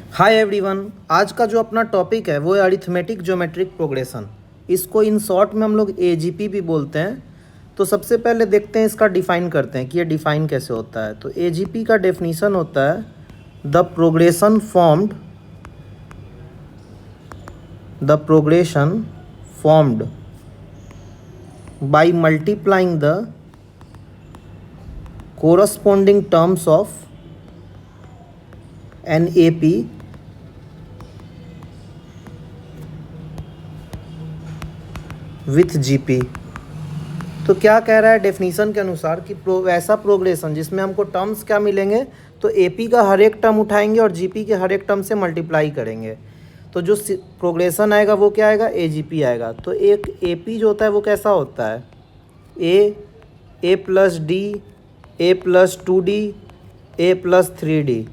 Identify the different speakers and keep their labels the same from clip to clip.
Speaker 1: Hi everyone. आज का जो अपना टॉपिक है वो है अरिथमेटिक ज्योमेट्रिक प्रोग्रेशन। इसको इन शॉर्ट में हम लोग एजीपी भी बोलते हैं। तो सबसे पहले देखते हैं, इसका डिफ़ाइन करते हैं कि ये डिफ़ाइन कैसे होता है। तो एजीपी का डेफिनीशन होता है the progression formed by multiplying the corresponding terms of an A P with GP. तो क्या कह रहा है डेफिनीशन के अनुसार कि ऐसा प्रोग्रेशन जिसमें हमको टर्म्स क्या मिलेंगे, तो एपी का हर एक टर्म उठाएंगे और जीपी के हर एक टर्म से मल्टीप्लाई करेंगे। तो जो प्रोग्रेशन आएगा वो क्या आएगा, एजीपी आएगा। तो एक एपी जो होता है वो कैसा होता है, ए प्लस डी, ए प्लस 2d, ए प्लस 3d।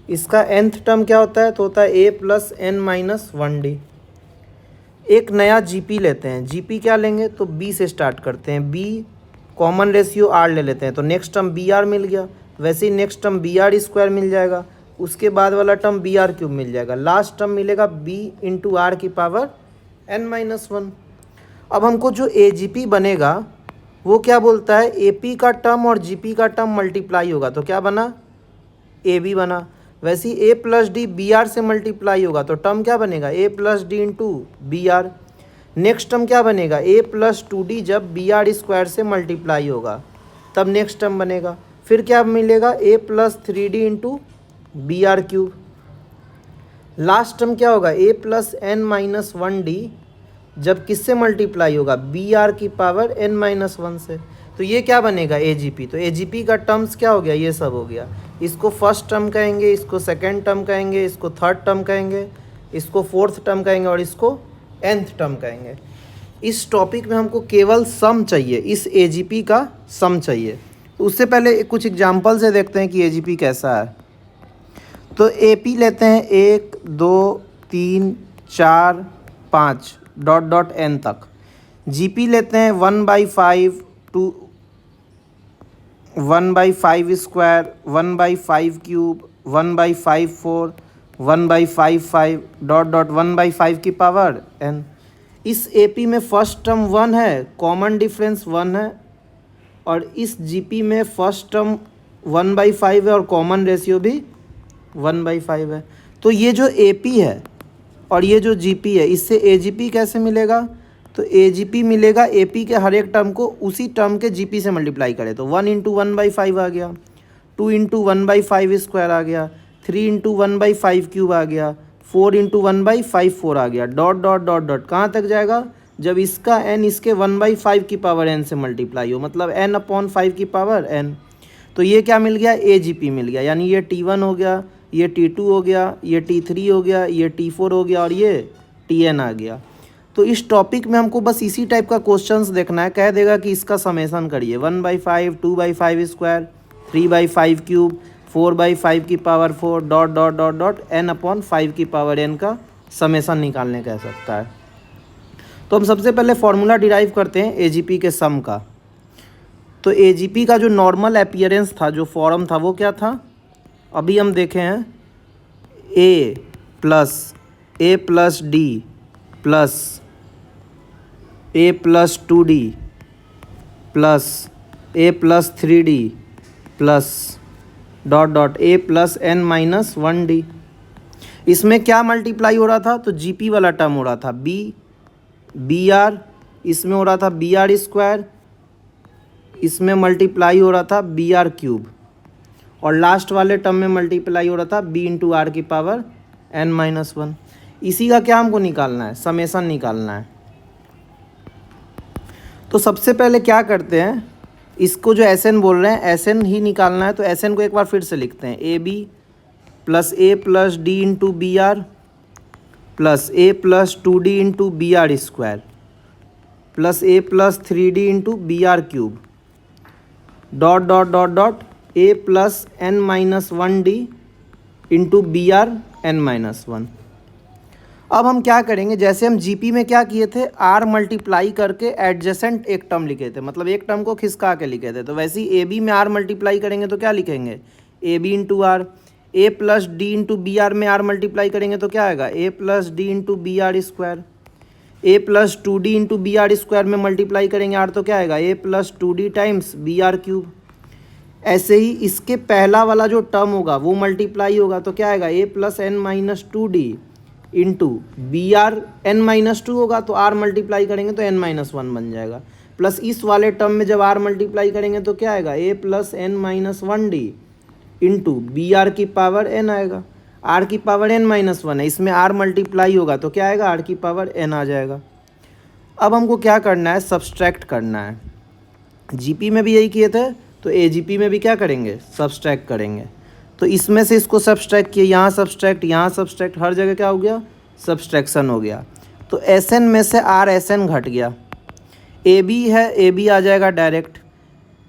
Speaker 1: इसका nth टर्म क्या होता है, तो होता है ए प्लस एन माइनस 1d। एक नया जीपी लेते हैं, जीपी क्या लेंगे, तो बी से स्टार्ट करते हैं। बी कॉमन रेशियो आर ले लेते हैं, तो नेक्स्ट टर्म बी आर मिल गया। वैसे ही next term B are square मिल जाएगा, उसके बाद वाला टर्म बी आर क्यूब मिल जाएगा। लास्ट टर्म मिलेगा बी इंटू आर की पावर एन माइनस 1। अब हमको जो ए जी पी बनेगा वो क्या बोलता है, ए पी का टर्म और जी पी का टर्म मल्टीप्लाई होगा तो क्या बना, ए बी बना। वैसे ही A plus D B R से मल्टीप्लाई होगा तो टर्म क्या बनेगा, A plus D into B R. Next term क्या बनेगा, ए प्लस 2d जब बी आर स्क्वायर से मल्टीप्लाई होगा तब नेक्स्ट टर्म बनेगा। फिर क्या मिलेगा, A plus 3d into B are cube. Last term क्या होगा, ए प्लस एन माइनस 1d जब किससे मल्टीप्लाई होगा, बी आर की पावर एन माइनस 1 से। तो ये क्या बनेगा, ए जी पी। तो ए जी पी का टर्म्स क्या हो गया, ये सब हो गया। इसको फर्स्ट टर्म कहेंगे, इसको सेकेंड टर्म कहेंगे, इसको थर्ड टर्म कहेंगे, इसको फोर्थ टर्म कहेंगे और इसको nth टर्म कहेंगे। इस टॉपिक में हमको केवल सम चाहिए, इस एजीपी का सम चाहिए। उससे पहले कुछ एग्जांपल से देखते हैं कि एजीपी कैसा है। तो एपी लेते हैं 1 2 3 4 5 डॉट डॉट एन तक। जीपी लेते हैं 1/5 to 1/5 square, 1/5 cube, 1/5 4, 1/5 dot dot 1/5 की पावर n। इस एपी में फर्स्ट टर्म 1 है, कॉमन डिफरेंस 1 है, और इस जीपी में फर्स्ट टर्म 1/5 है और कॉमन रेशियो भी 1/5 है। तो ये जो एपी है और ये जो जीपी है, इससे एजीपी कैसे मिलेगा, तो एजीपी मिलेगा एपी के हर एक टर्म को उसी टर्म के जीपी से मल्टीप्लाई करें तो 1 इंटू 1/5 आ गया, 2 इंटू 1/5 स्क्वायर आ गया, 3 इंटू 1/5 क्यूब आ गया, 4 इंटू 1/5 4 आ गया, डॉट डॉट डॉट डॉट कहाँ तक जाएगा, जब इसका n इसके 1/5 की पावर n से मल्टीप्लाई हो, मतलब n/5 की पावर n। तो ये क्या मिल गया, ए जी पी मिल गया। यानी ये T1 हो गया, ये T2 हो गया, ये T3 हो गया, ये T4 हो गया और ये Tn आ गया। तो इस टॉपिक में हमको बस इसी टाइप का क्वेश्चंस देखना है। कह देगा कि इसका समेसन करिए, 1/5, 2/5 स्क्वायर, 3/5 क्यूब, 4/5 की power 4 dot dot dot dot n/5 की पावर n का समेसन निकालने कह सकता है। तो हम सबसे पहले फॉर्मूला डिराइव करते हैं एजीपी के सम का। तो एजीपी का जो नॉर्मल अपीयरेंस था, जो फॉर्म था, वो क्या था, अभी हम देखे हैं, A plus D plus A plus 2d plus A plus 3d plus dot dot A plus N minus 1d। इसमें क्या मल्टीप्लाई हो रहा था, तो जीपी वाला टर्म हो रहा था बी आर, इसमें हो रहा था बी आर स्क्वायर, इसमें मल्टीप्लाई हो रहा था बी आर क्यूब, और लास्ट वाले टर्म में मल्टीप्लाई हो रहा था बी इंटू आर की पावर एन माइनस 1। इसी का क्या हमको निकालना है, समेसन निकालना है। तो सबसे पहले क्या करते हैं, इसको जो एस एन बोल रहे हैं एस एन ही निकालना है। तो एस एन को एक बार फिर से लिखते हैं, A plus D into B R plus A plus 2d into B are square plus A plus 3d into B are cube dot dot dot dot A plus N minus 1d into B are N minus 1। अब हम क्या करेंगे, जैसे हम GP में क्या किए थे, आर मल्टीप्लाई करके एडजेसेंट एक टर्म लिखे थे, मतलब एक टर्म को खिसका के लिखे थे। तो वैसे ही ए बी में आर मल्टीप्लाई करेंगे तो क्या लिखेंगे, A B into R. A plus D into B R में आर मल्टीप्लाई करेंगे तो क्या आएगा, A plus D into B are square. A plus two D into B are square में मल्टीप्लाई करेंगे आर तो क्या आएगा, A plus two D times B are cube. ऐसे ही इसके पहला वाला जो टर्म होगा वो मल्टीप्लाई होगा तो क्या आएगा, A plus N minus two D into B are N minus two होगा तो आर मल्टीप्लाई करेंगे तो एन माइनस वन बन जाएगा। प्लस इस वाले टर्म में जब आर मल्टीप्लाई करेंगे तो क्या आएगा, A plus N minus one D into B are की पावर एन आएगा। आर की पावर एन माइनस वन है, इसमें आर मल्टीप्लाई होगा तो क्या आएगा, आर की पावर एन आ जाएगा। अब हमको क्या करना है, सब्सट्रैक्ट करना है। जीपी में भी यही किए थे तो एजीपी में भी क्या करेंगे, सब्सट्रैक्ट करेंगे। तो इसमें से इसको सब्सट्रैक्ट किए, यहाँ सब्सट्रैक्ट, हर जगह क्या हो गया, सब्सट्रैक्शन हो गया। तो एस एन में से आर एस एन घट गया। ए बी है, ए बी आ जाएगा डायरेक्ट।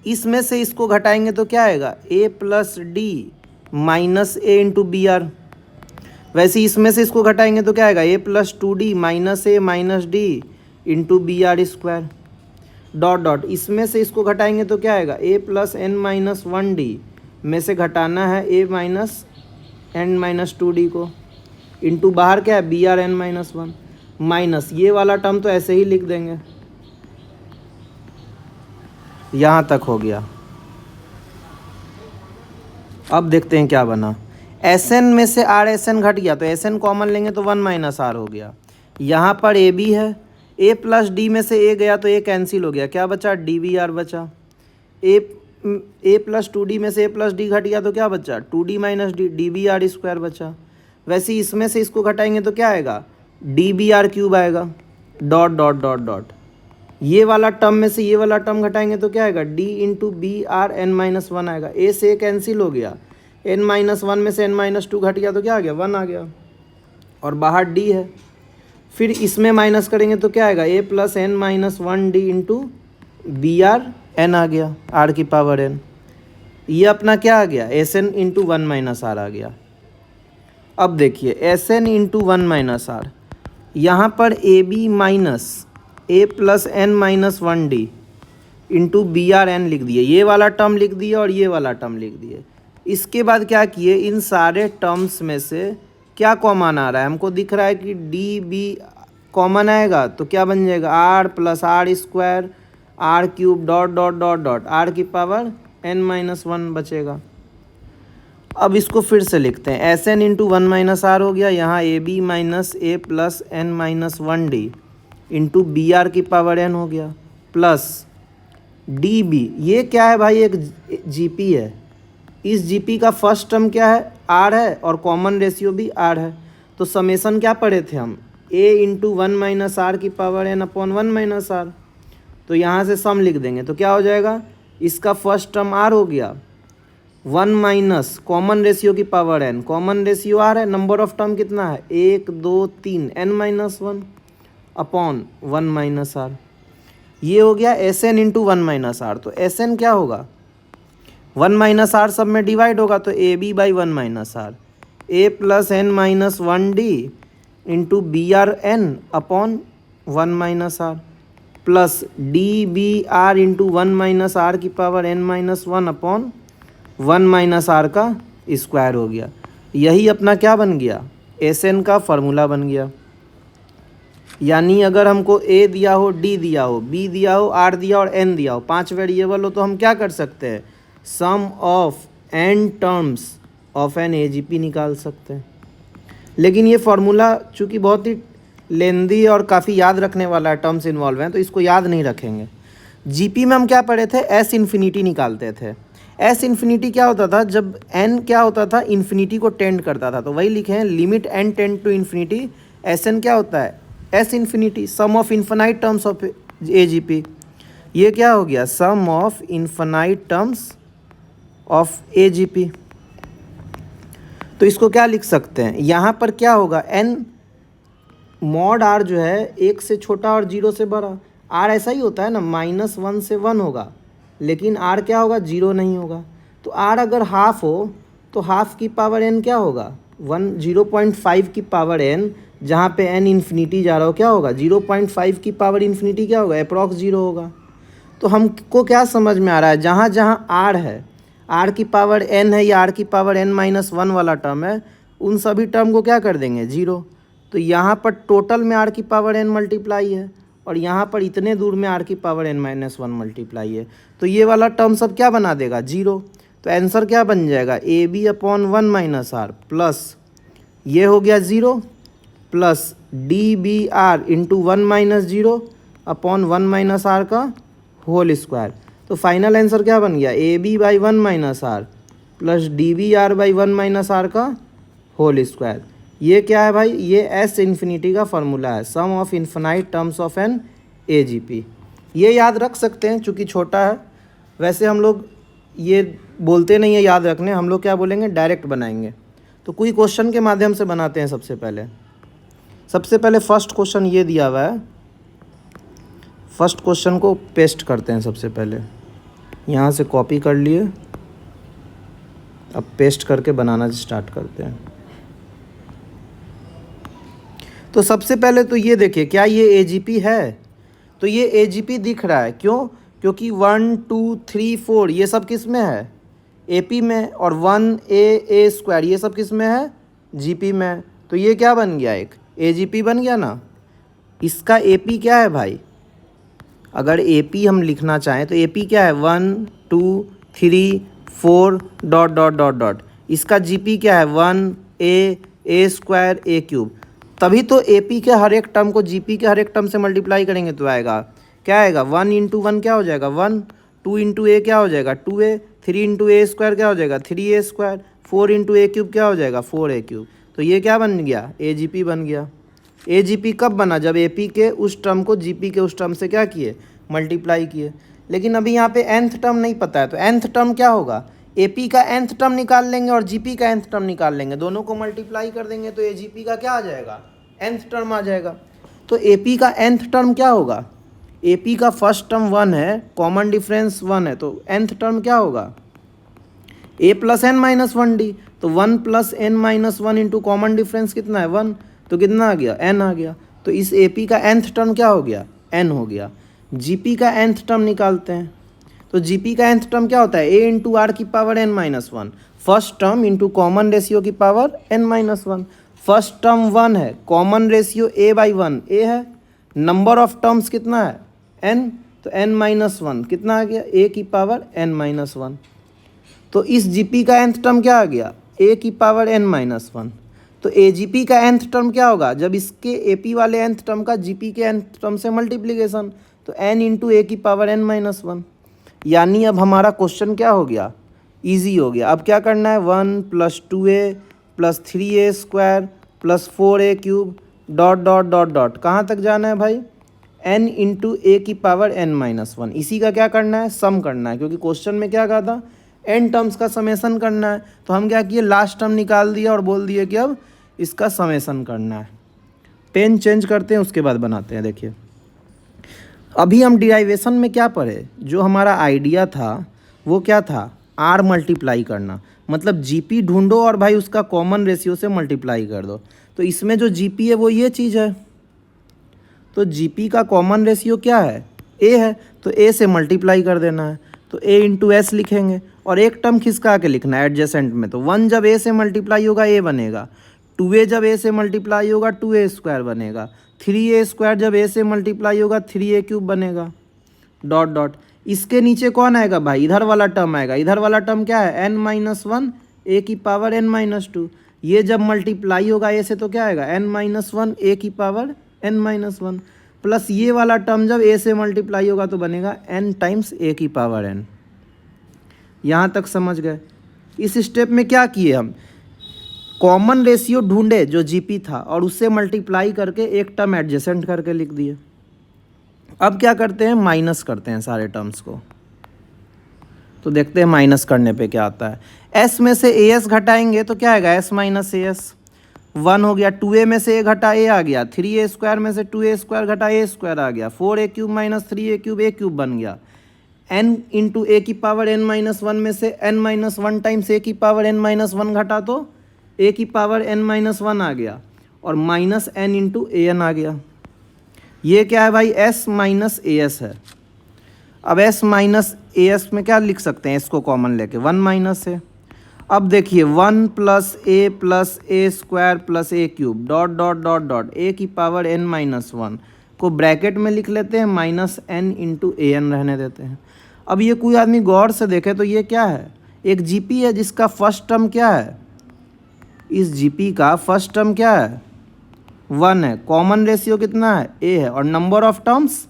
Speaker 1: इसमें से इसको घटाएंगे तो क्या आएगा, A plus D minus A into B R. वैसे इसमें से इसको घटाएंगे तो क्या आएगा, A plus two D minus A minus D into B are square dot dot. इसमें से इसको घटाएंगे तो क्या आएगा, A plus N minus one D में से घटाना है A minus N minus two D को इंटू बाहर क्या है, B are N minus one minus ये वाला टर्म तो ऐसे ही लिख देंगे। यहाँ तक हो गया। अब देखते हैं क्या बना। एस एन में से आर एस एन घट गया तो एस एन कॉमन लेंगे तो वन माइनस आर हो गया। यहाँ पर ए बी है, ए प्लस डी में से ए गया तो ए कैंसिल हो गया, क्या बचा, डी बी आर बचा। ए प्लस टू डी में से ए प्लस डी घट गया तो क्या बचा, two D minus d, d B are square बचा। वैसे इसमें से इसको घटाएंगे तो क्या आएगा, डी बी आर क्यूब आएगा डॉट डॉट डॉट डॉट। ये वाला टर्म में से ये वाला टर्म घटाएंगे तो क्या आएगा, d into B are N minus one आएगा। ए से कैंसिल हो गया, एन माइनस वन में से एन माइनस टू घट गया तो क्या आ गया, वन आ गया और बाहर डी है। फिर इसमें माइनस करेंगे तो क्या आएगा, A plus N minus one D into B are N आ गया, आर की पावर एन। ये अपना क्या आ गया, S N into one minus R आ गया। अब देखिए S N into one minus R, यहाँ पर A B minus A plus N minus one D into B are N लिख दिए, ये वाला टर्म लिख दिए और ये वाला टर्म लिख दिए। इसके बाद क्या किए, इन सारे टर्म्स में से क्या कॉमन आ रहा है, हमको दिख रहा है कि डी बी कॉमन आएगा तो क्या बन जाएगा, r plus r square r cube dot dot dot dot r की पावर एन माइनस वन बचेगा। अब इसको फिर से लिखते हैं, s N into one minus r हो गया, यहाँ a B minus A plus N minus one D into B are की पावर एन हो गया प्लस डी बी। ये क्या है भाई, एक जीपी है। इस जीपी का फर्स्ट टर्म क्या है, आर है और कॉमन रेशियो भी आर है। तो समेसन क्या पढ़े थे हम, a into one minus are की power n upon one minus are. तो यहाँ से सम लिख देंगे तो क्या हो जाएगा, इसका फर्स्ट टर्म आर हो गया, वन माइनस कॉमन रेशियो की power n, common ratio r है, नंबर ऑफ टर्म कितना है, एक दो तीन, n minus one upon one minus r. ये हो गया S N into one minus are. तो एस एन क्या होगा, वन माइनस आर सब में डिवाइड होगा तो A B by one minus R, A plus N minus one D into B are N upon one minus are plus D B are into one minus are की power N minus one upon one minus are का square हो गया। यही अपना क्या बन गया, S N का फार्मूला बन गया। यानी अगर हमको ए दिया हो, डी दिया हो, बी दिया हो, आर दिया और एन दिया हो, पांच वेरिएबल हो, तो हम क्या कर सकते हैं, sum of N terms of an AGP निकाल सकते हैं। लेकिन ये फार्मूला चूँकि बहुत ही लेंदी और काफ़ी याद रखने वाला है, टर्म्स इन्वॉल्व हैं तो इसको याद नहीं रखेंगे। जीपी में हम क्या पढ़े थे, एस इन्फिनिटी निकालते थे। एस इन्फिनिटी क्या होता था, जब एन क्या होता था, इन्फिनिटी को टेंड करता था, तो वही लिखे हैं limit N tend to infinity, S N क्या होता है, S infinity, sum of infinite terms of AGP. ये क्या हो गया, sum of infinite terms of AGP. तो इसको क्या लिख सकते हैं, यहाँ पर क्या होगा, एन मॉड आर जो है एक से छोटा और जीरो से बड़ा। आर ऐसा ही होता है ना, माइनस वन से वन होगा, लेकिन आर क्या होगा, जीरो नहीं होगा। तो आर अगर हाफ हो तो हाफ की पावर एन क्या होगा, 0.5 की पावर एन, जहाँ पे एन इन्फिनिटी जा रहा हो क्या होगा, 0.5 की पावर इन्फिनिटी क्या होगा, अप्रॉक्स जीरो होगा। तो हमको क्या समझ में आ रहा है, जहाँ जहाँ आर है, आर की पावर एन है या आर की पावर एन माइनस वन वाला टर्म है, उन सभी टर्म को क्या कर देंगे, जीरो। तो यहाँ पर टोटल में आर की पावर एन मल्टीप्लाई है और यहाँ पर इतने दूर में आर की power N minus one multiply है, तो ये वाला टर्म सब क्या बना देगा, जीरो। तो आंसर क्या बन जाएगा, a b upon one minus are plus ये हो गया zero plus D B are into one minus zero upon one minus are का होल स्क्वायर। तो फाइनल आंसर क्या बन गया, a B by one minus are plus D B r by one minus are का whole square. ये क्या है भाई, ये एस इन्फिनिटी का फार्मूला है, sum of infinite terms of an A G P. ये याद रख सकते हैं चूँकि छोटा है। वैसे हम लोग ये बोलते नहीं है याद रखने, हम लोग क्या बोलेंगे, डायरेक्ट बनाएंगे। तो कोई क्वेश्चन के माध्यम से बनाते हैं। सबसे पहले फर्स्ट क्वेश्चन ये दिया हुआ है, फर्स्ट क्वेश्चन को पेस्ट करते हैं। सबसे पहले यहाँ से कॉपी कर लिए, अब पेस्ट करके बनाना स्टार्ट करते हैं। तो सबसे पहले तो ये देखिए, क्या ये एजीपी है, तो ये एजीपी दिख रहा है, क्यों, क्योंकि 1 2 3 4 ये सब किस में है, एपी में, और 1a स्क्वायर ये सब किस में है, जीपी में। तो ये क्या बन गया, एक एजीपी बन गया ना। इसका एपी क्या है भाई, अगर एपी हम लिखना चाहें तो एपी क्या है, 1 2 3 4 डॉट डॉट डॉट डॉट। इसका जीपी क्या है, 1a स्क्वायर a क्यूब। तभी तो एपी के हर एक टर्म को जीपी के हर एक टर्म से मल्टीप्लाई करेंगे तो आएगा, क्या आएगा, 1 इंटू वन क्या हो जाएगा 1, 2 इंटू ए क्या हो जाएगा 2a, 3 इंटू ए स्क्वायर क्या हो जाएगा 3a स्क्वायर, 4 इंटू ए क्यूब क्या हो जाएगा 4a क्यूब। तो ये क्या बन गया, एजीपी बन गया। एजीपी कब बना, जब एपी के उस टर्म को जीपी के उस टर्म से क्या किए, मल्टीप्लाई किए। लेकिन अभी यहाँ पे nth टर्म नहीं पता है, तो nth टर्म क्या होगा, एपी का nth टर्म निकाल लेंगे और जीपी का nth टर्म निकाल लेंगे, दोनों को मल्टीप्लाई कर देंगे तो एजीपी का क्या आ जाएगा, nth टर्म आ जाएगा। तो एपी का nth टर्म क्या होगा, एपी का फर्स्ट टर्म 1 है, कॉमन डिफरेंस 1 है, तो nth टर्म क्या होगा, a plus N minus one d. तो 1 plus N minus one into common difference कितना है 1, तो कितना आ गया, n आ गया। तो इस एपी का nth टर्म क्या हो गया, n हो गया। जीपी का nth टर्म निकालते हैं, तो जीपी का nth टर्म क्या होता है, a इंटू आर की power n minus one, first term into common ratio की power n minus one. First term 1 है, common ratio a by one a है, नंबर ऑफ टर्म्स कितना है n, तो n माइनस वन कितना आ गया, a की पावर n माइनस वन। तो इस जीपी का nth टर्म क्या आ गया, a की पावर n माइनस वन। तो एजीपी का nth टर्म क्या होगा, जब इसके एपी वाले nth टर्म का जीपी के nth टर्म से मल्टीप्लिकेशन, तो n इंटू ए की पावर n माइनस वन। यानी अब हमारा क्वेश्चन क्या हो गया, इजी हो गया। अब क्या करना है, 1 plus 2a plus 3a square plus 4a cube dot dot dot dot, कहाँ तक जाना है भाई, n इंटू ए की पावर n माइनस वन। इसी का क्या करना है, सम करना है, क्योंकि क्वेश्चन में क्या कहा था, n टर्म्स का समेसन करना है। तो हम क्या किए, लास्ट टर्म निकाल दिया और बोल दिए कि अब इसका समेसन करना है। पेन चेंज करते हैं, उसके बाद बनाते हैं। देखिए अभी हम डिराइवेशन में क्या पढ़े, जो हमारा आइडिया था वो क्या था, आर मल्टीप्लाई करना, मतलब जीपी ढूंढो और भाई उसका कॉमन रेशियो से मल्टीप्लाई कर दो। तो इसमें जो जीपी है वो ये चीज़ है, तो जीपी का कॉमन रेशियो क्या है, ए है, तो ए से मल्टीप्लाई कर देना है। तो ए इंटू एस लिखेंगे और एक टर्म खिसका के लिखना है एडजेसेंट में। तो 1 जब ए से मल्टीप्लाई होगा ए बनेगा, 2a जब ए से मल्टीप्लाई होगा 2a स्क्वायर बनेगा, 3a स्क्वायर जब ए से मल्टीप्लाई होगा 3a क्यूब बनेगा, डॉट डॉट। इसके नीचे कौन आएगा भाई, इधर वाला टर्म आएगा। इधर वाला टर्म क्या है, n माइनस वन ए की पावर n माइनस टू। ये जब मल्टीप्लाई होगा ए से तो क्या आएगा, n माइनस वन ए की power n minus one, plus ये वाला टर्म जब ए से मल्टीप्लाई होगा तो बनेगा n टाइम्स ए की पावर n। यहाँ तक समझ गए। इस स्टेप में क्या किए हम, कॉमन रेशियो ढूंढे जो जीपी था और उससे मल्टीप्लाई करके एक टर्म एडजेसेंट करके लिख दिए। अब क्या करते हैं, माइनस करते हैं सारे टर्म्स को। तो देखते हैं माइनस करने पे क्या आता है। s में से as घटाएंगे तो क्या आएगा, s माइनस as, 1 हो गया। 2a में से a घटा a आ गया, 3a स्क्वायर में से 2a स्क्वायर घटा a स्क्वायर आ गया, 4a cube minus 3a cube a cube बन गया। n इंटू ए की पावर n माइनस वन में से n माइनस वन टाइम्स ए की पावर n माइनस वन घटा तो a की पावर n माइनस वन आ गया और minus n into A N आ गया। ये क्या है भाई, s माइनस ए एस है। अब s माइनस ए एस में क्या लिख सकते हैं, एस को कॉमन लेके 1 माइनस ए। अब देखिए 1 प्लस ए स्क्वायर प्लस ए cube dot dot dot dot ए की पावर n माइनस 1 को ब्रैकेट में लिख लेते हैं minus n into A N रहने देते हैं। अब ये कोई आदमी गौर से देखे तो ये क्या है, एक जीपी है जिसका फर्स्ट टर्म क्या है, इस जीपी का फर्स्ट टर्म क्या है 1 है, कॉमन रेशियो कितना है ए है, और number of terms,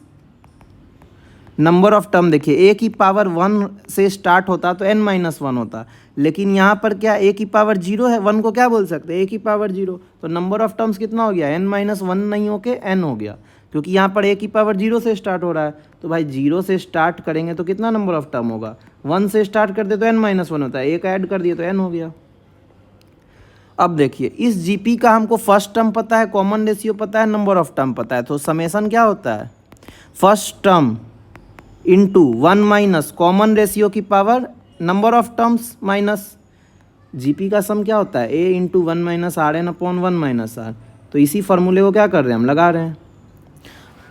Speaker 1: number of term देखिए ए की पावर 1 से स्टार्ट होता तो n माइनस 1 होता, लेकिन यहाँ पर क्या ए की पावर 0 है, 1 को क्या बोल सकते हैं ए की पावर 0, तो नंबर ऑफ टर्म्स कितना हो गया n माइनस 1 नहीं होके n हो गया, क्योंकि यहाँ पर ए की पावर 0 से स्टार्ट हो रहा है। तो भाई 0 से स्टार्ट करेंगे तो कितना नंबर ऑफ टर्म होगा, 1 से स्टार्ट कर दे तो n माइनस 1 होता है, एक ऐड कर दिए तो n हो गया। अब देखिए इस जीपी का हमको फर्स्ट टर्म पता है, कॉमन रेशियो पता है, नंबर ऑफ टर्म पता है, तो समेसन क्या होता है first term into 1 minus common ratio की power number of terms minus GP का सम क्या होता है A into 1 minus R N upon 1 minus are. तो इसी फार्मूले को क्या कर रहे हैं हम, लगा रहे हैं।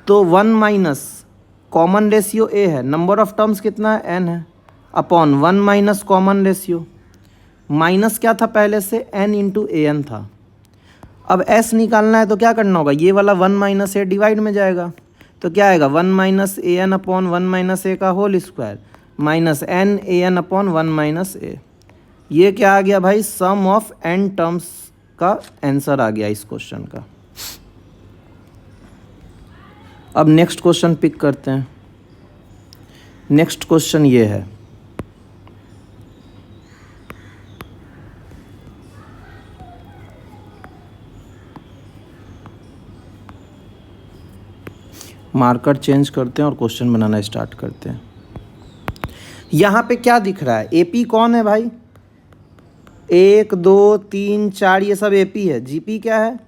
Speaker 1: तो 1 माइनस कॉमन रेशियो ए है, नंबर ऑफ टर्म्स कितना है n है, upon 1 minus common ratio, minus क्या था पहले से n इंटू ए एन था। अब s निकालना है तो क्या करना होगा, ये वाला 1 माइनस ए डिवाइड में जाएगा, तो क्या आएगा 1 minus A N upon 1 minus ए का whole square minus n A N upon 1 minus ए। ये क्या आ गया भाई, सम ऑफ n टर्म्स का आंसर आ गया इस क्वेश्चन का। अब नेक्स्ट क्वेश्चन पिक करते हैं। नेक्स्ट क्वेश्चन ये है, मार्कर चेंज करते हैं और क्वेश्चन बनाना स्टार्ट करते हैं। यहाँ पे क्या दिख रहा है, एपी कौन है भाई, 1 2 3 4 ये सब एपी है, जीपी क्या है,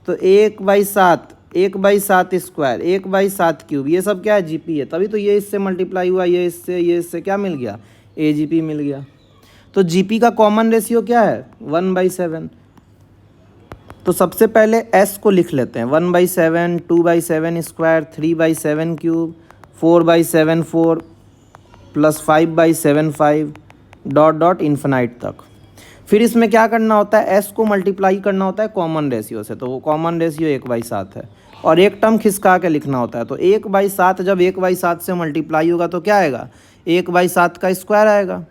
Speaker 1: तो 1/7 1/7 स्क्वायर 1/7 क्यूब ये सब क्या है जीपी है, तभी तो ये इससे मल्टीप्लाई हुआ, ये इससे क्या मिल गया एजीपी मिल गया। तो जीपी का कॉमन रेशियो क्या है 1/7। तो सबसे पहले s को लिख लेते हैं 1/7 2/7 square 3/7 cube 4/7 4 plus 5/7 5 dot dot infinite तक। फिर इसमें क्या करना होता है, s को मल्टीप्लाई करना होता है कॉमन रेशियो से, तो वो कॉमन रेशियो 1/7 है, और एक टर्म खिसका के लिखना होता है। तो 1/7 जब 1/7 से मल्टीप्लाई होगा तो क्या आएगा 1/7 का स्क्वायर आएगा।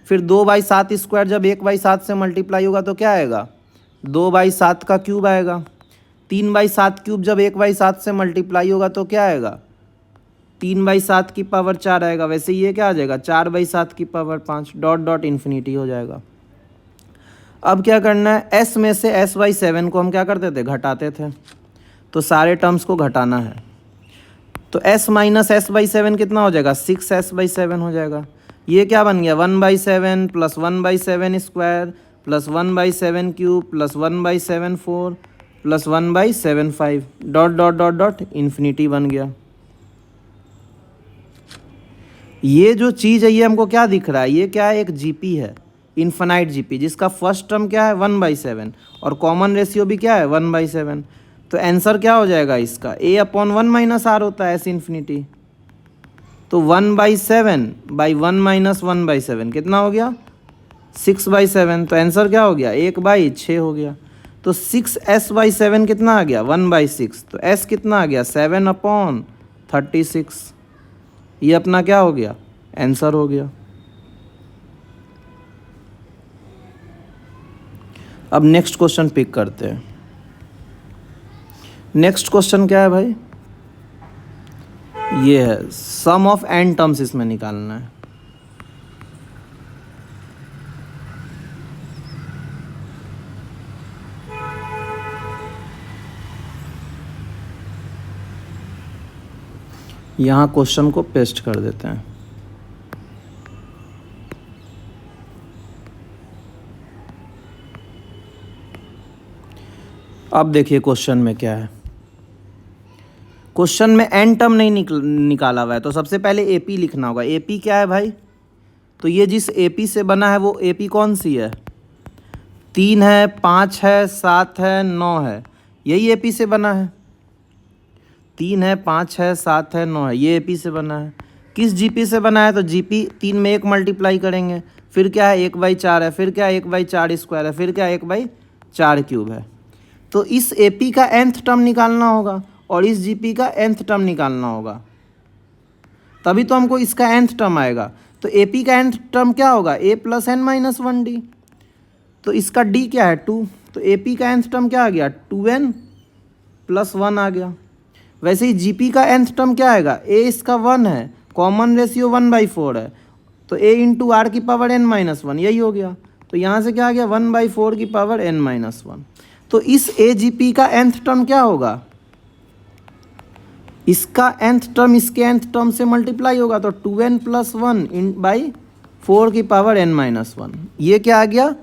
Speaker 1: फिर 2/7 स्क्वायर जब 1/7 से मल्टीप्लाई होगा तो क्या आएगा 2/7 का क्यूब आएगा। 3/7 क्यूब जब 1/7 से मल्टीप्लाई होगा तो क्या आएगा 3/7 की पावर 4 आएगा। वैसे ये क्या आ जाएगा 4/7 की पावर 5 डॉट डॉट इन्फिनिटी हो जाएगा। अब क्या करना है, s में से s/7 को हम क्या करते थे घटाते थे, तो सारे टर्म्स को घटाना है। तो s माइनस s/7 कितना हो जाएगा 6s/7 हो जाएगा। ये क्या बन गया 1/7 plus 1/7 square plus 1/7 cube plus 1/7 4 plus 1/7 5 dot dot dot dot infinity बन गया। ये जो चीज़ है ये हमको क्या दिख रहा है, ये क्या है एक जीपी है, इन्फिनाइट जीपी, जिसका फर्स्ट टर्म क्या है 1/7 और कॉमन रेशियो भी क्या है 1/7। तो आंसर क्या हो जाएगा इसका a अपॉन 1 माइनस आर होता है s इन्फिनिटी। तो 1/7/1 माइनस 1/7 कितना हो गया 6/7। तो आंसर क्या हो गया 1/6 हो गया। तो 6s/7 कितना आ गया 1/6। तो s कितना आ गया 7/36। ये अपना क्या हो गया आंसर हो गया। अब नेक्स्ट क्वेश्चन पिक करते हैं। नेक्स्ट क्वेश्चन क्या है भाई, ये है सम ऑफ n टर्म्स इसमें निकालना है। यहाँ क्वेश्चन को पेस्ट कर देते हैं। अब देखिए क्वेश्चन में क्या है, क्वेश्चन में n टर्म नहीं निकाला हुआ है, तो सबसे पहले AP लिखना होगा। AP क्या है भाई, तो ये जिस AP से बना है वो AP कौन सी है 3 है 5 है 7 है 9 है, यही AP से बना है। 3 है 5 है 7 है 9 है, ये AP से बना है। किस जीपी से बना है, तो जीपी 3 में 1 मल्टीप्लाई करेंगे, फिर क्या है 1/4 है, फिर क्या है 1/4² है, फिर क्या है 1/4³ है। तो इस एपी का nth टर्म निकालना होगा और इस जीपी का nth टर्म निकालना होगा, तभी तो हमको इसका nth टर्म आएगा। तो एपी का nth टर्म क्या होगा, a + n - 1d। तो इसका d क्या है 2, तो एपी का nth टर्म क्या आ गया 2n + 1 आ गया। वैसे ही जीपी का nth टर्म क्या आएगा, a इसका 1 है, कॉमन रेशियो 1/4 है, तो a × r⁻n - 1 यही हो गया। तो यहाँ से क्या आ गया 1/4n - 1। तो इस ए जीपी का nth टर्म क्या होगा, इसका nth टर्म इसके nth टर्म से मल्टीप्लाई होगा, तो 2n + 1/4n - 1। ये क्या आ गया,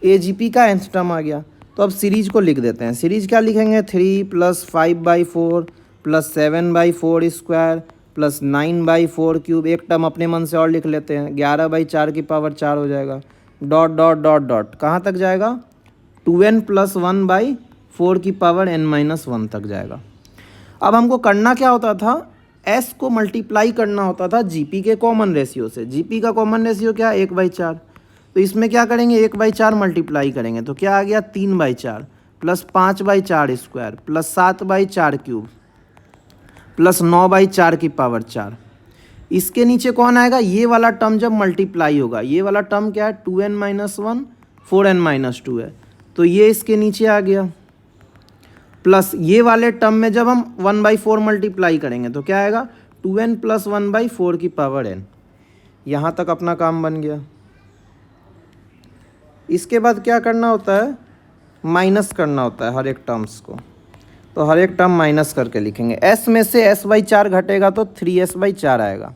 Speaker 1: ए जी पी का nth टर्म आ गया। तो अब सीरीज को लिख देते हैं। सीरीज क्या लिखेंगे, 3 + 5/4 + 7/4² + 9/4³ एक टर्म अपने मन से और लिख लेते हैं, 11/4 हो जाएगा, डॉट डॉट डॉट डॉट कहाँ तक जाएगा, 2n + 1/4n - 1 तक जाएगा। अब हमको करना क्या होता था, s को मल्टीप्लाई करना होता था जीपी के कॉमन रेशियो से। जीपी का कॉमन रेशियो क्या है 1/4, तो इसमें क्या करेंगे 1/4 मल्टीप्लाई करेंगे, तो क्या आ गया 3/4 + 5/4² + 7/4³ + 9/4। इसके नीचे कौन आएगा, ये वाला टर्म जब मल्टीप्लाई होगा, ये वाला टर्म क्या है 2n - 1 4n - 2 है, तो ये इसके नीचे आ गया, प्लस ये वाले टर्म में जब हम 1/4 मल्टीप्लाई करेंगे तो क्या आएगा 2n + 1/4n। यहाँ तक अपना काम बन गया। इसके बाद क्या करना होता है, माइनस करना होता है हर एक टर्म्स को, तो हर एक टर्म माइनस करके लिखेंगे। s में से s/4 घटेगा तो 3s/4 आएगा,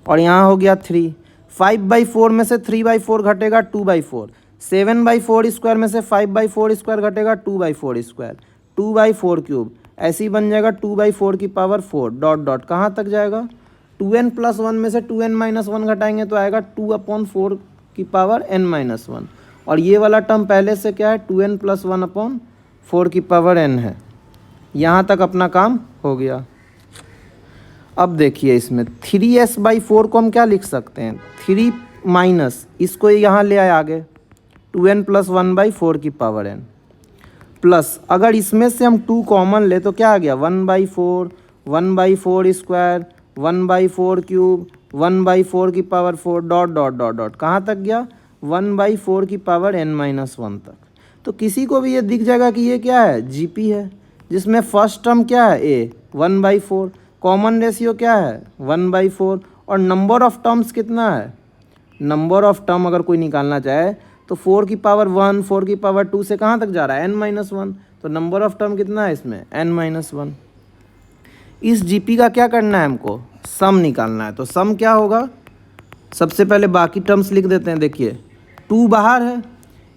Speaker 1: और यहाँ हो गया 3। 5/4 में से 3/4 घटेगा 2/4। 7/4² में से 5/4² घटेगा 2/4²। 2/4³ ऐसे ही बन जाएगा 2/4⁴ डॉट डॉट कहाँ तक जाएगा, 2n + 1 में से 2n - 1 घटाएंगे तो आएगा 2/4n - 1, और ये वाला टर्म पहले से क्या है 2n + 1/4n है। यहाँ तक अपना काम हो गया। अब देखिए इसमें 3s/4 को हम क्या लिख सकते हैं, 3 माइनस इसको यहाँ ले आए आगे 2n + 1/4n, प्लस अगर इसमें से हम 2 कॉमन ले तो क्या आ गया 1/4 1/4² 1/4³ 1/4⁴ डॉट डॉट डॉट डॉट कहाँ तक गया 1/4n - 1 तक। तो किसी को भी ये दिख जाएगा कि ये क्या है जीपी है, जिसमें फर्स्ट टर्म क्या है a 1/4, कॉमन रेशियो क्या है 1/4, और नंबर ऑफ टर्म्स कितना है, नंबर ऑफ टर्म अगर कोई निकालना चाहे तो 4⁻1 4⁻2 से कहाँ तक जा रहा है n-1, तो नंबर ऑफ टर्म कितना है इसमें n-1। इस जीपी का क्या करना है, हमको सम निकालना है। तो सम क्या होगा, सबसे पहले बाकी टर्म्स लिख देते हैं। देखिए 2 बाहर है,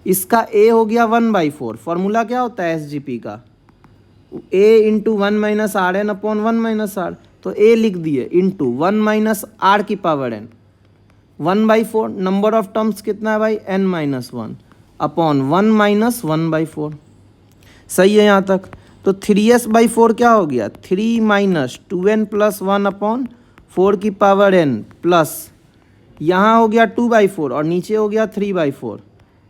Speaker 1: इसका a हो गया 1/4, फॉर्मूला क्या होता है एसजीपी का a × 1 - rn/1 - r, तो a लिख दिए into 1 - r⁻n 1/4, number of terms कितना है भाई n-1 अपॉन 1 - 1/4। सही है यहाँ तक। तो 3s/4 क्या हो गया 3 - 2n + 1/4n प्लस यहाँ हो गया 2/4 और नीचे हो गया 3/4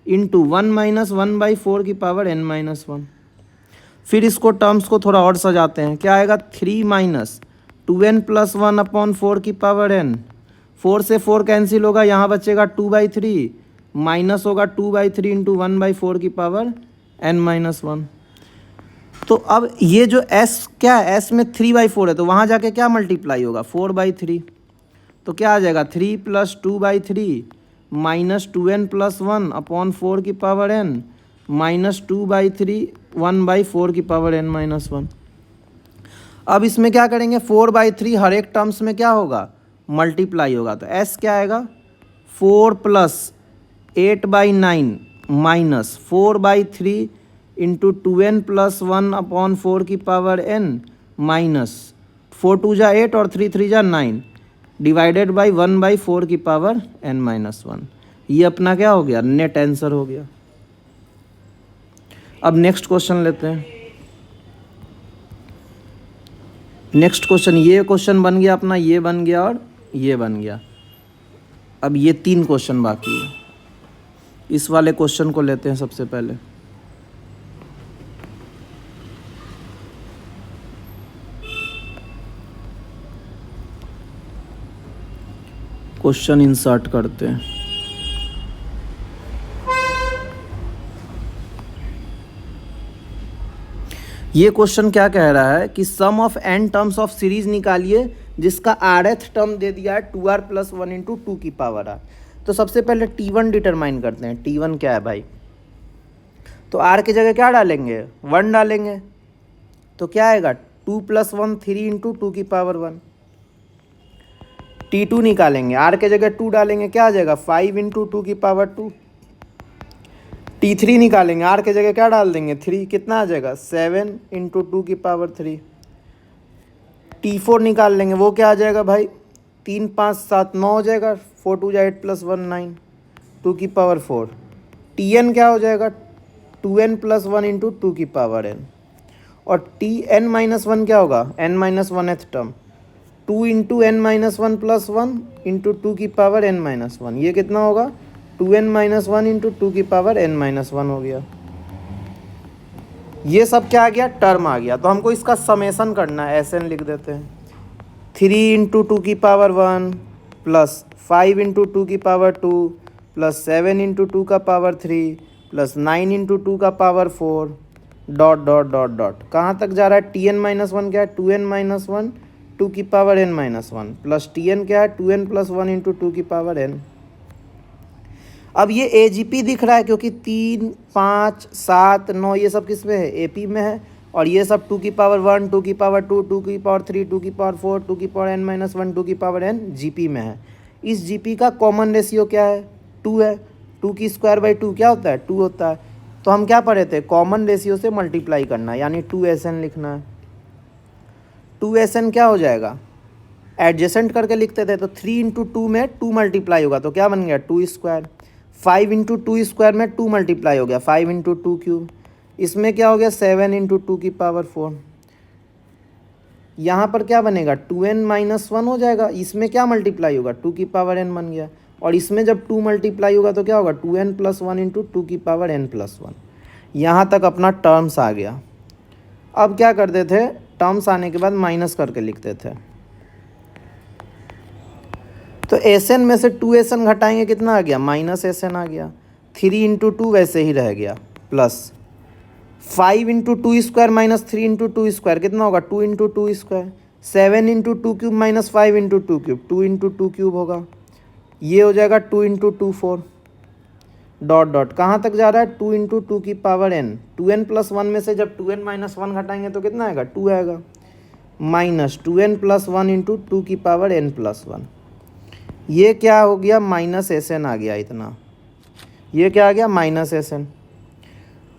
Speaker 1: इंटू 1 - 1/4n - 1। फिर इसको टर्म्स को थोड़ा और सजाते हैं, क्या आएगा 3 - 2n + 1/4n, 4 से 4 कैंसिल होगा, यहाँ बचेगा 2/3 माइनस होगा 2/3 इंटू 1/4n - 1। तो अब ये जो s क्या है, s में 3/4 है तो वहाँ जाके क्या मल्टीप्लाई होगा 4/3, तो क्या आ जाएगा 3 + 2/3 minus 2n + 1/4n minus 2/3 1/4n - 1। अब इसमें क्या करेंगे 4/3 हर एक टर्म्स में क्या होगा मल्टीप्लाई होगा, तो s क्या आएगा 4 + 8/9 minus 4/3 into 2n + 1/4n minus 4 2 जा 8 और 3 3 जा 9 डिवाइडेड बाई 1/4n - 1। ये अपना क्या हो गया नेट आंसर हो गया। अब नेक्स्ट क्वेश्चन लेते हैं। नेक्स्ट क्वेश्चन, ये क्वेश्चन बन गया अपना, ये बन गया और ये बन गया। अब ये 3 क्वेश्चन बाकी है। इस वाले क्वेश्चन को लेते हैं सबसे पहले। क्वेश्चन इंसर्ट करते हैं। ये क्वेश्चन क्या कह रहा है कि sum of n terms of series निकालिए जिसका rth टर्म दे दिया है 2r + 1 × 2 की पावर r। तो सबसे पहले t1 डिटरमाइन करते हैं। t1 क्या है भाई? तो r की जगह क्या डालेंगे? 1 डालेंगे। तो क्या आएगा? 2 + 1 3 × 2 की पावर 1। t2 निकालेंगे, r के जगह 2 डालेंगे, क्या आ जाएगा? 5 × 2 की पावर 2। t3 निकालेंगे, r के जगह क्या डाल देंगे? 3, कितना आ जाएगा? 7 × 2 की पावर 3। t4 निकाल लेंगे, वो क्या आ जाएगा भाई? 3 5 7 9 हो जाएगा। 4 2 8 + 1 9 2 की पावर 4। tn क्या हो जाएगा? 2n + 1 × 2 की पावर n। और tn - 1 क्या होगा? n - 1th टर्म 2 × n - 1 + 1 × 2 की पावर n - 1। ये कितना होगा? 2n - 1 × 2 की पावर n - 1 हो गया। ये सब क्या आ गया? टर्म आ गया। तो हमको इसका समेशन करना है, Sn लिख देते हैं। 3 × 2 की पावर 1 + 5 × 2 की पावर 2 + 7 × 2 का पावर 3 + 9 × 2 का पावर 4 ... कहाँ तक जा रहा है? tn - 1 क्या है? 2n - 1 2 की पावर n - 1 प्लस tn क्या है? 2n + 1 × 2 की पावर n। अब ये AGP दिख रहा है क्योंकि 3 5 7 9 ये सब किस में है? AP में है। और ये सब 2 की पावर 1 2 की पावर 2 2 की पावर 3 2 की पावर 4 2 की पावर n - 1 2 की पावर n GP में है। इस GP का कॉमन रेशियो क्या है? 2 है। 2 की स्क्वायर बाई 2 क्या होता है? 2 होता है। तो हम क्या पढ़े थे? कॉमन रेशियो से मल्टीप्लाई करना है, यानी 2SN लिखना है। 2SN क्या हो जाएगा? एडजेसेंट करके लिखते थे तो 3 × 2 में 2 मल्टीप्लाई होगा तो क्या बन गया? 2 स्क्वायर। 5 × 2 स्क्वायर में 2 मल्टीप्लाई हो गया, 5 × 2 क्यूब। इसमें क्या हो गया? 7 × 2 की पावर 4। यहाँ पर क्या बनेगा? 2n - 1 हो जाएगा। इसमें क्या मल्टीप्लाई होगा? 2 की पावर n बन गया। और इसमें जब 2 मल्टीप्लाई होगा तो क्या होगा? 2n + 1 × 2 की पावर n + 1। यहाँ तक अपना टर्म्स आ गया। अब क्या करते थे? टर्म्स आने के बाद माइनस करके लिखते थे। तो Sn में से 2Sn घटाएंगे, कितना आ गया? -Sn आ गया। 3 × 2 वैसे ही रह गया, प्लस 5 × 2 स्क्वायर माइनस 3 × 2 स्क्वायर कितना होगा? 2 × 2 square. 7 × 2 cube minus 5 × 2 cube 2 × 2 cube होगा। ये हो जाएगा 2 × 2 4 ... कहाँ तक जा रहा है? 2 × 2 की पावर n। 2n + 1 में से जब 2n - 1 घटाएंगे तो कितना आएगा? 2 आएगा। माइनस 2n + 1 × 2 की पावर n + 1। ये क्या हो गया? -Sn आ गया इतना। ये क्या आ गया? -Sn।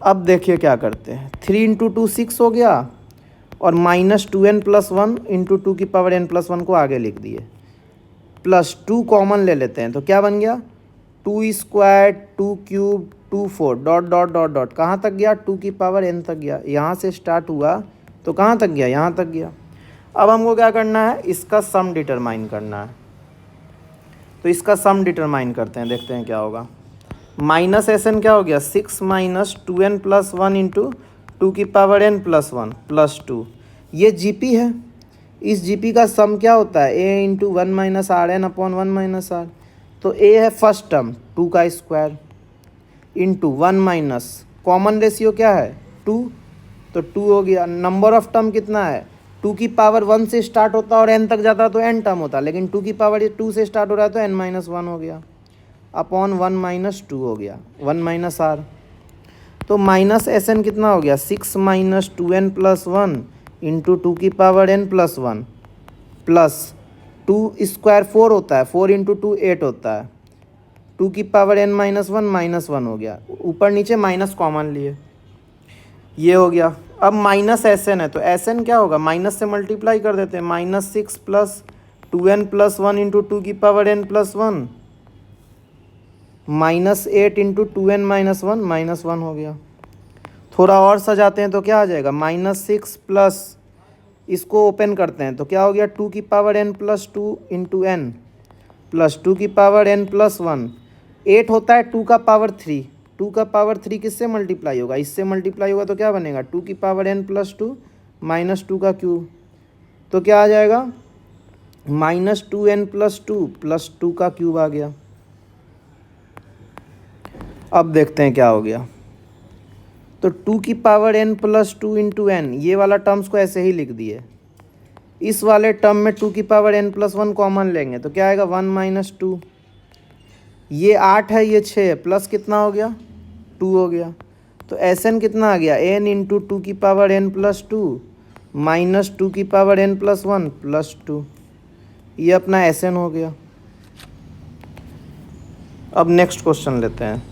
Speaker 1: अब देखिए क्या करते हैं। 3 × 2 6 हो गया और -2n + 1 × 2 की पावर n + 1 को आगे लिख दिए, प्लस 2 कॉमन ले लेते हैं तो क्या बन गया? 2 स्क्वायर 2 क्यूब 2 4 ... कहाँ तक गया? 2 की पावर n तक गया। यहाँ से स्टार्ट हुआ तो कहाँ तक गया? यहाँ तक गया। अब हमको क्या करना है? इसका सम डिटरमाइन करना है। तो इसका सम डिटरमाइन करते हैं, देखते हैं क्या होगा। -Sn क्या हो गया? 6 - 2n + 1 × 2 की पावर n + 1 प्लस 2। ये GP है। इस GP का सम क्या होता है? a × 1 - Rn/1 - R। तो a है फर्स्ट टर्म 2 का स्क्वायर इंटू 1 - कॉमन रेशियो क्या है? 2, तो 2 हो गया। नंबर ऑफ टर्म कितना है? 2 की पावर 1 से स्टार्ट होता है और n तक जाता है तो n टर्म होता है, लेकिन 2 की पावर 2 से स्टार्ट हो रहा है तो n - 1 हो गया, अपॉन 1 - 2 हो गया, 1 - R। तो -Sn कितना हो गया? 6 - 2n + 1 × 2 की पावर n + 1 प्लस 2 स्क्वायर 4 होता है, 4 × 2 8 होता है, 2 की पावर n - 1 -1 हो गया। ऊपर नीचे माइनस कॉमन लिए, ये हो गया। अब -Sn है तो Sn क्या होगा? माइनस से मल्टीप्लाई कर देते हैं। -6 + 2n + 1 × 2 की पावर n + 1 -8 × 2n - 1 -1 हो गया। थोड़ा और सजाते हैं तो क्या आ जाएगा? -6 + इसको ओपन करते हैं तो क्या हो गया 2 की power n plus 2 into n plus 2 की पावर n प्लस 1। 8 होता है 2 का पावर 3। 2 का पावर 3 किससे मल्टीप्लाई होगा, इससे मल्टीप्लाई होगा तो क्या बनेगा 2 की पावर n प्लस 2 माइनस 2 का क्यूब। तो क्या आ जाएगा माइनस 2n प्लस 2 प्लस 2 का क्यूब आ गया। अब देखते हैं क्या हो गया। तो 2 की power n plus 2 into n, ये वाला टर्म्स को ऐसे ही लिख दिए। इस वाले टर्म में 2 की पावर n प्लस 1 कॉमन लेंगे तो क्या आएगा 1 माइनस 2। ये 8 है, ये 6 है, प्लस कितना हो गया 2 हो गया। तो एस एन कितना आ गया n इंटू 2 की पावर n प्लस 2 माइनस 2 की पावर n प्लस 1 प्लस 2। ये अपना एस एन हो गया। अब नेक्स्ट क्वेश्चन लेते हैं।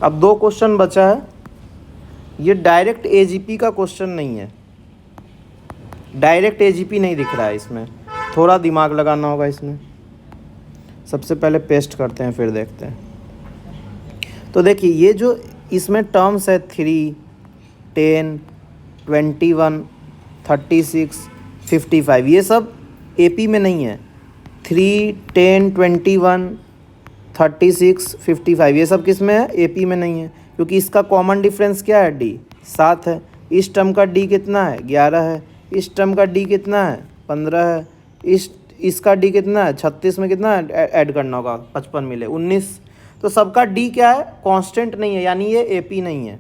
Speaker 1: अब 2 क्वेश्चन बचा है। ये डायरेक्ट एजीपी का क्वेश्चन नहीं है, डायरेक्ट एजीपी नहीं दिख रहा है, इसमें थोड़ा दिमाग लगाना होगा। इसमें सबसे पहले पेस्ट करते हैं फिर देखते हैं। तो देखिए ये जो इसमें टर्म्स है 3, 10, 21, 36, 55, ये सब एपी में नहीं है। 3, 10, 21, 36, 55 ये सब किस में है एपी में नहीं है, क्योंकि इसका कॉमन डिफरेंस क्या है डी 7 है। इस टर्म का डी कितना है 11 है। इस टर्म का डी कितना है 15 है। इसका डी कितना है 36 में कितना है ऐड करना होगा 55 मिले 19। तो सबका डी क्या है कांस्टेंट नहीं है, यानी ये एपी नहीं है।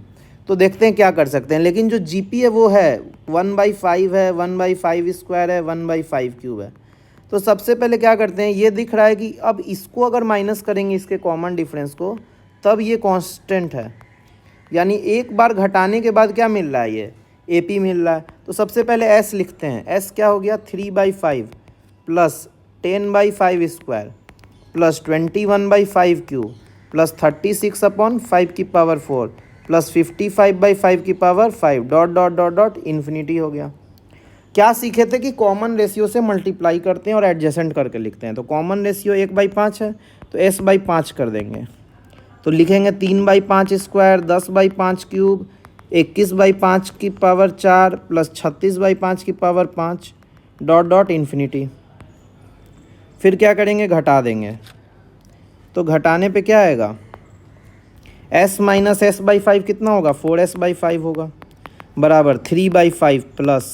Speaker 1: तो देखते हैं क्या कर सकते हैं। लेकिन जो जीपी है वो है 1/5 है, 1/5 स्क्वायर है, 1/5 क्यूब है। तो सबसे पहले क्या करते हैं, ये दिख रहा है कि अब इसको अगर माइनस करेंगे इसके कॉमन डिफरेंस को तब ये कांस्टेंट है, यानी एक बार घटाने के बाद क्या मिल रहा है ये एपी मिल रहा है। तो सबसे पहले एस लिखते हैं। एस क्या हो गया 3/5 plus 10/5 square plus 21/5 cube plus 36/5 की पावर 4 प्लस 55/5 की power 5 dot dot dot dot infinity हो गया। क्या सीखे थे कि कॉमन रेशियो से मल्टीप्लाई करते हैं और एडजेसेंट करके लिखते हैं। तो कॉमन रेशियो 1/5 है तो s/5 कर देंगे। तो लिखेंगे 3/5 स्क्वायर 10/5 क्यूब 21/5 की पावर 4 प्लस 36/5 की पावर 5 डॉट डॉट इन्फिनिटी। फिर क्या करेंगे घटा देंगे। तो घटाने पे क्या आएगा s माइनस s/5 कितना होगा 4s/5 होगा बराबर 3/5 plus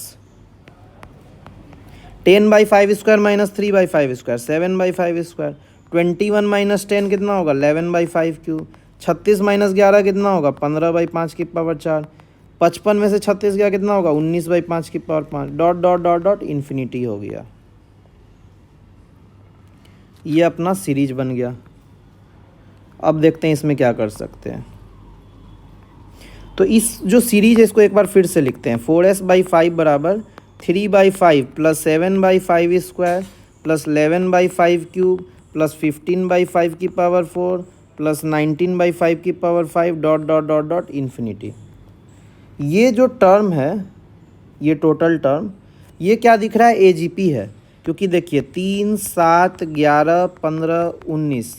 Speaker 1: 10/5 square minus 3/5 square 7/5 square 21 minus 10 कितना होगा 11/5 क्यूब 36 माइनस 11 कितना होगा 15/5 की पावर 4 55 में से 36 गया कितना होगा 19/5 की power 5 dot dot dot dot infinity हो गया। ये अपना सीरीज बन गया। अब देखते हैं इसमें क्या कर सकते हैं। तो इस जो सीरीज है इसको एक बार फिर से लिखते हैं। 4s/5 बराबर 3/5 plus 7/5 square plus 11/5 cube plus 15/5 की पावर 4 प्लस 19/5 की power 5 dot dot dot dot infinity. ये जो टर्म है ये टोटल टर्म ये क्या दिख रहा है एजीपी है, क्योंकि देखिए 3, 7, 11, 15, 19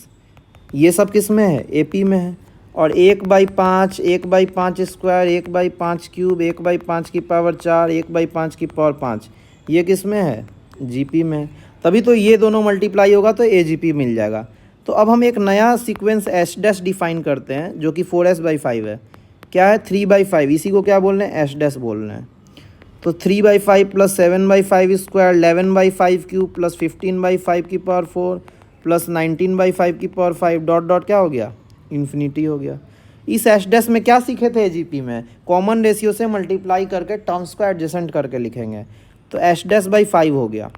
Speaker 1: ये सब किस में है एपी में है। और 1/5, 1/5 स्क्वायर 1/5 क्यूब 1/5 की पावर 4 1/5 की पावर 5 ये किस में है जीपी में। तभी तो ये दोनों मल्टीप्लाई होगा तो एजीपी मिल जाएगा। तो अब हम एक नया सीक्वेंस s' डिफाइन करते हैं जो कि 4s/5 है। क्या है 3/5, इसी को क्या बोल रहे हैं s' बोल रहे हैं। तो 3/5 प्लस 7/5 स्क्वायर 11/5 क्यूब प्लस 15/5 की पावर 4 प्लस 19/5 की पावर 5 डॉट डॉट क्या हो गया इन्फिनिटी हो गया। इस s' में क्या सीखे थे एजीपी में कॉमन रेशियो से मल्टीप्लाई करके टर्म्स को एडजेसेंट करके लिखेंगे। तो s'/5 हो गया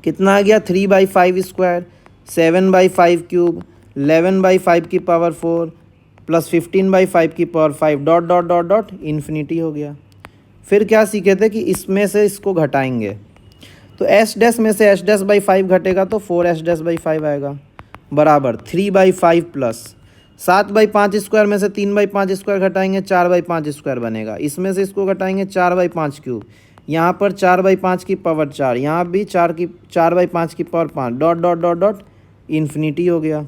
Speaker 1: कितना आ गया 3/5 स्क्वायर 7/5 क्यूब 11/5 की पावर 4 प्लस 15/5 की power 5 dot dot dot dot infinity हो गया। फिर क्या सीखे थे कि इसमें से इसको घटाएंगे। तो s' में से s'/5 घटेगा तो 4s'/5 आएगा बराबर 3/5 प्लस 7/5 स्क्वायर में से 3/5 स्क्वायर घटाएंगे 4/5 स्क्वायर बनेगा। इसमें से इसको घटाएंगे 4/5 क्यूब, यहाँ पर 4/5 की पावर 4, यहाँ भी 4/5 की power 5 dot dot dot dot infinity हो गया।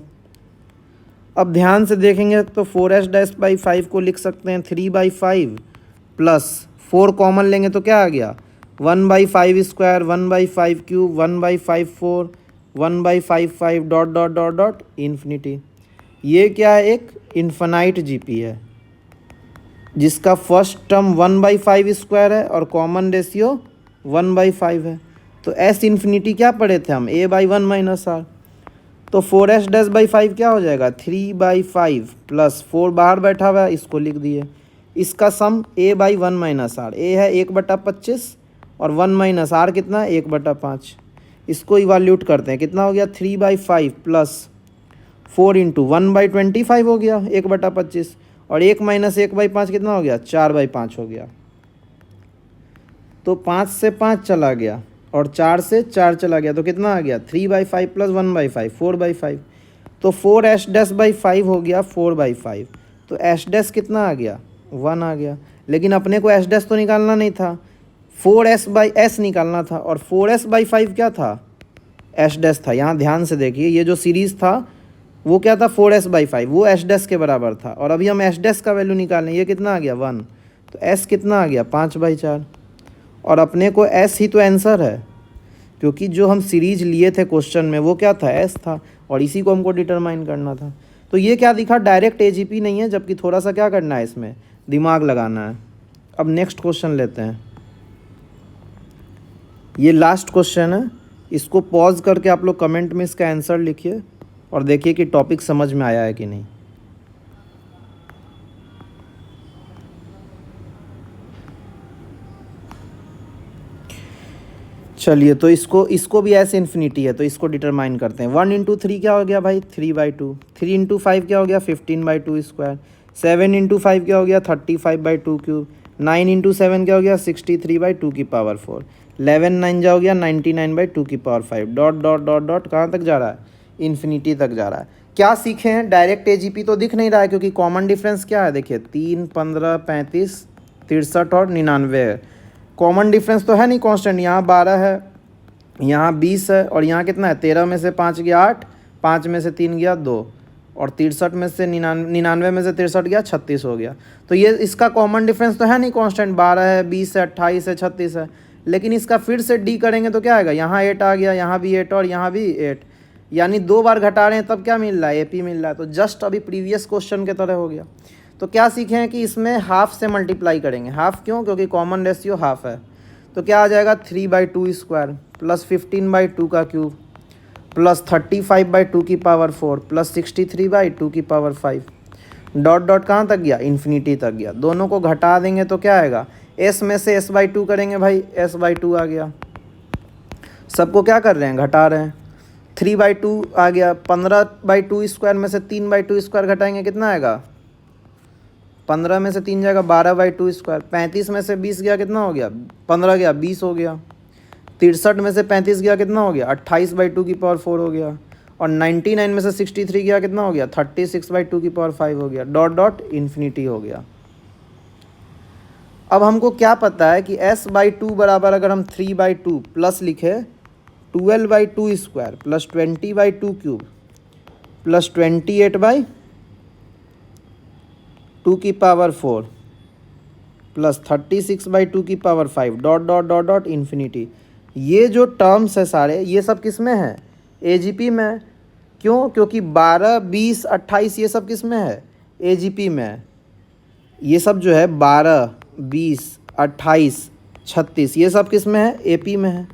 Speaker 1: अब ध्यान से देखेंगे तो 4s'/5 को लिख सकते हैं 3/5 प्लस 4 कॉमन लेंगे तो क्या आ गया 1/5 स्क्वायर, 1/5 क्यूब, 1/5 4, 1/5 डॉट इन्फिनिटी। ये क्या है, एक इन्फिनाइट जीपी है जिसका फर्स्ट टर्म 1/5 स्क्वायर है और कॉमन रेशियो 1/5 है। तो एस इन्फिनिटी क्या पढ़े थे हम, a/1 माइनस आर। तो 4s-5 क्या हो जाएगा, 3/5 प्लस 4 बाहर बैठा हुआ है, इसको लिख दिए। इसका सम a/1 माइनस आर, ए है 1/25 और 1 माइनस आर कितना, 1/5। इसको इवाल्यूट करते हैं, कितना हो गया, 3/5 प्लस 4 इंटू 1/25 हो गया 1/25, और 1 माइनस 1/5 कितना हो गया, 4/5 हो गया। तो 5 से 5 चला गया और 4 से 4 चला गया, तो कितना आ गया, 3/5 प्लस 1/5 4/5। तो 4s-5 हो गया 4/5। तो s' कितना आ गया, 1 आ गया। लेकिन अपने को s' तो निकालना नहीं था, 4s/s निकालना था, और 4s/5 क्या था, s' था। यहाँ ध्यान से देखिए, ये जो सीरीज़ था वो क्या था, 4s/5, वो s' के बराबर था। और अभी हम s' का वैल्यू निकालें, ये कितना आ गया, 1। तो s कितना आ गया, 5/4। और अपने को s ही तो आंसर है, क्योंकि जो हम सीरीज लिए थे क्वेश्चन में वो क्या था, s था, और इसी को हमको डिटरमाइन करना था। तो ये क्या दिखा, डायरेक्ट AGP नहीं है, जबकि थोड़ा सा क्या करना है, इसमें दिमाग लगाना है। अब नेक्स्ट क्वेश्चन लेते हैं, ये लास्ट क्वेश्चन है। इसको पॉज करके आप लोग कमेंट में इसका आंसर लिखिए और देखिए कि टॉपिक समझ में आया है कि नहीं। चलिए, तो इसको भी ऐसे इन्फिनिटी है, तो इसको डिटरमाइन करते हैं। 1 इंटू 3 क्या हो गया भाई, 3/2। 3 इंटू 5 क्या हो गया, 15/2 स्क्वायर। 7 इंटू 5 क्या हो गया, 35/2 क्यूब। 9 इंटू 7 क्या हो गया, 63/2 की पावर 4। 11 9 जा हो गया 99/2 की पावर 5 डॉट कहाँ तक जा रहा है, इन्फिनिटी तक जा रहा है। क्या सीखे हैं, डायरेक्ट AGP तो दिख नहीं रहा है, क्योंकि कॉमन डिफरेंस क्या है, देखिए 3, 15, 35, 63 और 99 है। कॉमन डिफरेंस तो है नहीं कांस्टेंट, यहाँ 12 है, यहाँ 20 है, और यहाँ कितना है, 13 में से 5 गया 8, 5 में से 3 गया 2, और 63 में से 99 में से 63 गया 36 हो गया। तो ये इसका कॉमन डिफरेंस तो है नहीं कांस्टेंट, 12 है, 20 है, 28 है, 36 है। लेकिन इसका फिर से डी करेंगे तो क्या आएगा, यहाँ 8 आ गया, यहाँ भी 8 और यहाँ भी 8, यानी 2 बार घटा रहे हैं तब क्या मिल रहा है, AP मिल रहा है। तो जस्ट अभी प्रीवियस क्वेश्चन के तरह हो गया। तो क्या सीखे हैं कि इसमें हाफ से मल्टीप्लाई करेंगे, हाफ क्यों, क्योंकि कॉमन रेशियो हाफ है। तो क्या आ जाएगा, 3/2 स्क्वायर प्लस 15/2 का क्यूब प्लस 35/2 की पावर 4 प्लस 63/2 की पावर 5 डॉट कहाँ तक गया, इन्फिनिटी तक गया। दोनों को घटा देंगे तो क्या आएगा, s में से s/2 करेंगे भाई, s/2 आ गया। सबको क्या कर रहे हैं, घटा रहे हैं। 3/2 आ गया, 15/2 स्क्वायर में से 3/2 स्क्वायर घटाएंगे कितना आएगा, 15 में से 3 जाएगा 12/2 स्क्वायर। 35 में से 20 गया कितना हो गया, 15 गया 20 हो गया। 63 में से 35 गया कितना हो गया, 28/2 की पावर 4 हो गया। और 99 में से 63 गया कितना हो गया, 36/2 की पावर 5 हो गया डॉट इन्फिनिटी हो गया। अब हमको क्या पता है कि s/2 बराबर अगर हम 3/2 प्लस लिखे 12/2 स्क्वायर प्लस 20/2 क्यूब प्लस 28/2 की पावर 4 प्लस 36/2 की पावर 5 डॉट इन्फिनिटी। ये जो टर्म्स है सारे, ये सब किस में है, AGP में। क्यों, क्योंकि 12, 20, 28 ये सब किस में है, AGP में है। ये सब जो है 12, 20, 28, 36 ये सब किस में है, AP में है।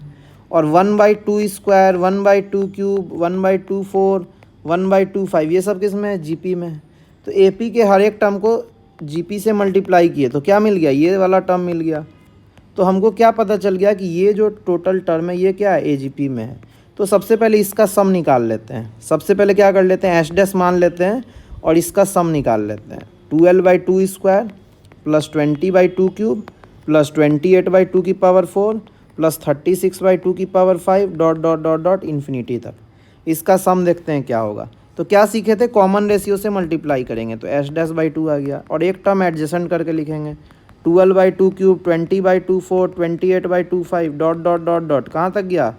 Speaker 1: और 1/2 स्क्वायर, 1/2 क्यूब, 1/2 4, 1/2 5 ये सब किस में है, GP में है। तो AP के हर एक टर्म को GP से मल्टीप्लाई किए तो क्या मिल गया, ये वाला टर्म मिल गया। तो हमको क्या पता चल गया कि ये जो टोटल टर्म है ये क्या है, AGP में है। तो सबसे पहले इसका सम निकाल लेते हैं। सबसे पहले क्या कर लेते हैं, s' मान लेते हैं और इसका सम निकाल लेते हैं। 12/2 स्क्वायर प्लस 20/2 क्यूब प्लस 28/2 की पावर 4 प्लस 36/2 की पावर 5 डॉट इन्फिनिटी तक। इसका सम देखते हैं क्या होगा। तो क्या सीखे थे, कॉमन रेशियो से मल्टीप्लाई करेंगे तो s'/2 आ गया, और एक टर्म एडजेसेंट करके लिखेंगे 12/2 क्यूब 20/2 4 28/2 5 डॉट कहाँ तक गया,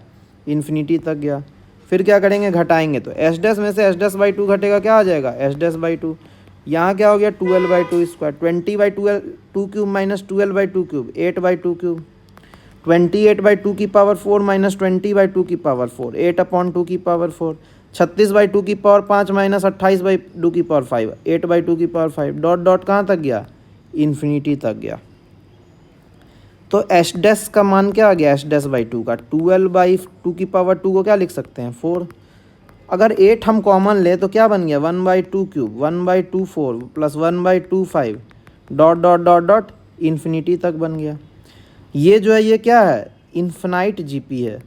Speaker 1: इन्फिनिटी तक गया। फिर क्या करेंगे, घटाएंगे तो s' में से s'/2 घटेगा, क्या आ जाएगा, s'/2। यहाँ क्या हो गया, 12/2 square 20/2 cube minus 12/2 cube 8/2 cube 28/2 minus 20/2 8/2 36/2 minus 28/2 8/2 dot dot कहाँ तक गया, इन्फिनिटी तक गया। तो एच डैश का मान क्या आ गया, एच डैश बाई 2 का 12/2 को क्या लिख सकते हैं 4। अगर 8 हम कॉमन ले तो क्या बन गया 1/2 cube 1/2 4 plus 1/2 5 dot dot dot dot infinity तक बन गया। ये जो है ये क्या है, इन्फिनाइट जीपी है,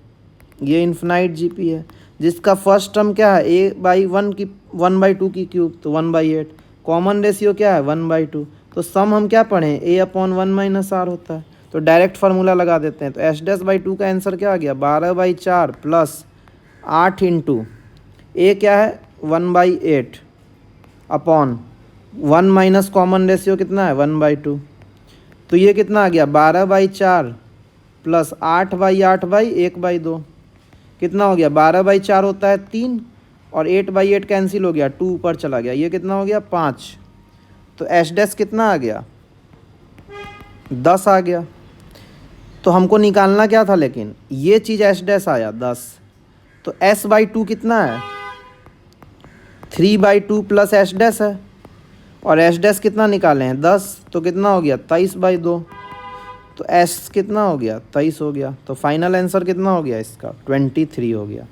Speaker 1: ये इन्फिनाइट जीपी है जिसका फर्स्ट टर्म क्या है a/1 की क्यूब तो 1/8, कॉमन रेशियो क्या है 1/2। तो सम हम क्या पढ़ें a/1 - r होता है, तो डायरेक्ट फार्मूला लगा देते हैं। तो एच डैश बाई 2 का आंसर क्या आ गया 12/4 प्लस 8 इंटू ए क्या है 1/8 अपॉन 1 माइनस कॉमन रेशियो कितना है 1/2, तो ये कितना आ गया 12/4 प्लस 8/8/1/2 कितना हो गया 12/4 होता है 3 और 8/8 कैंसिल हो गया 2 ऊपर चला गया, ये कितना हो गया 5। तो एच डैश कितना आ गया 10 आ गया। तो हमको निकालना क्या था, लेकिन ये चीज़ एच डैश आया 10। तो s/2 कितना है 3/2 प्लस एच डैश है और एच डैश कितना निकाले हैं 10, तो कितना हो गया 23/2। तो एस कितना हो गया 23 हो गया। तो फाइनल आंसर कितना हो गया इसका 23 हो गया।